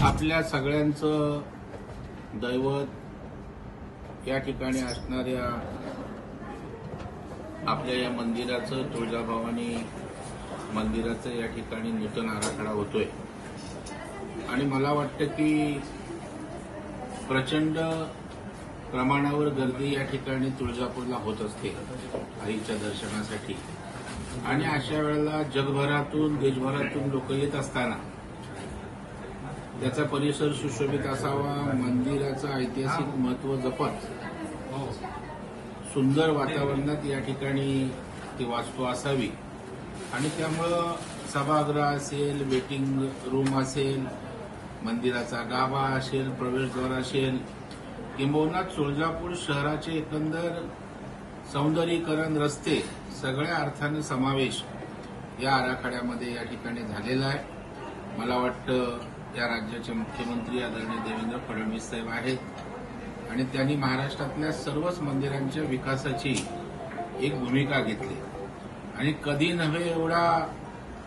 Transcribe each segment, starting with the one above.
आपल्या सगळ्यांचं दैवत या ठिकाणी असणाऱ्या आपल्या या मंदिराचं, तुळजाभवानी मंदिराचं या ठिकाणी नूतन आराखडा होतोय आणि मला वाटतं की प्रचंड प्रमाणावर गर्दी या ठिकाणी तुळजापूरला होत असते आईच्या दर्शनासाठी। आणि अशा वेळेला जगभरातून, देशभरातून लोक येत असताना त्याचा परिसर सुशोभित असावा, मंदिराचं ऐतिहासिक महत्त्व जपत सुंदर वातावरणात या ठिकाणी ती वास्तू असावी आणि त्यामुळं सभागृह असेल, वेटिंग रूम असेल, मंदिराचा गाभा असेल, प्रवेशद्वार असेल, किंबहुना तुळजापूर शहराचे एकंदर सौंदर्यीकरण, रस्ते सगळ्या अर्थाने समावेश या आराखड्यामध्ये या ठिकाणी झालेला आहे। मला वाटतं या राज्याचे मुख्यमंत्री आदरणीय देवेंद्र फडणवीस साहेब आहेत आणि त्यांनी महाराष्ट्रातल्या सर्वच मंदिरांच्या विकासाची एक भूमिका घेतली आणि कधी नव्हे एवढा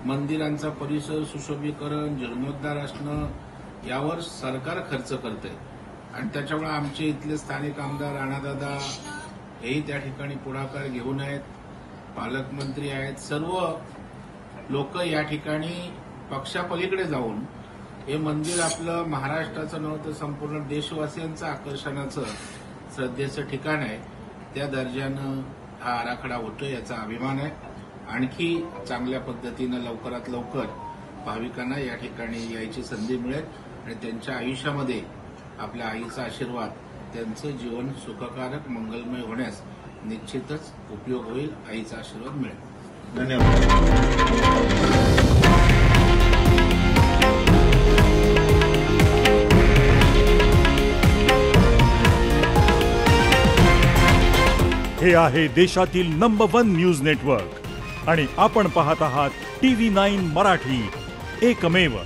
मंदिरांचा परिसर सुशोभीकरण, जीर्णोद्धार असणं यावर सरकार खर्च करतंय आणि त्याच्यामुळे आमचे इथले स्थानिक आमदार राणादादा हेही त्या ठिकाणी पुढाकार घेऊन आहेत, पालकमंत्री आहेत, सर्व लोक या ठिकाणी पक्षापलीकडे जाऊन हे मंदिर आपलं महाराष्ट्राचं नव्हे तर संपूर्ण देशवासियांचं आकर्षणाचं, श्रद्धेचं ठिकाण आहे, त्या दर्जानं हा आराखडा होतोय याचा अभिमान आहे। आणखी चांगल्या पद्धतीनं लवकरात लवकर भाविकांना या ठिकाणी यायची संधी मिळेल आणि त्यांच्या आयुष्यामध्ये आपल्या आईचा आशीर्वाद, त्यांचं जीवन सुखकारक, मंगलमय होण्यास निश्चितच उपयोग होईल, आईचा आशीर्वाद मिळेल। धन्यवाद। हे आहे देशातील नंबर 1 न्यूज नेटवर्क आणि आपण पाहत आहात TV9 मराठी, एकमेव।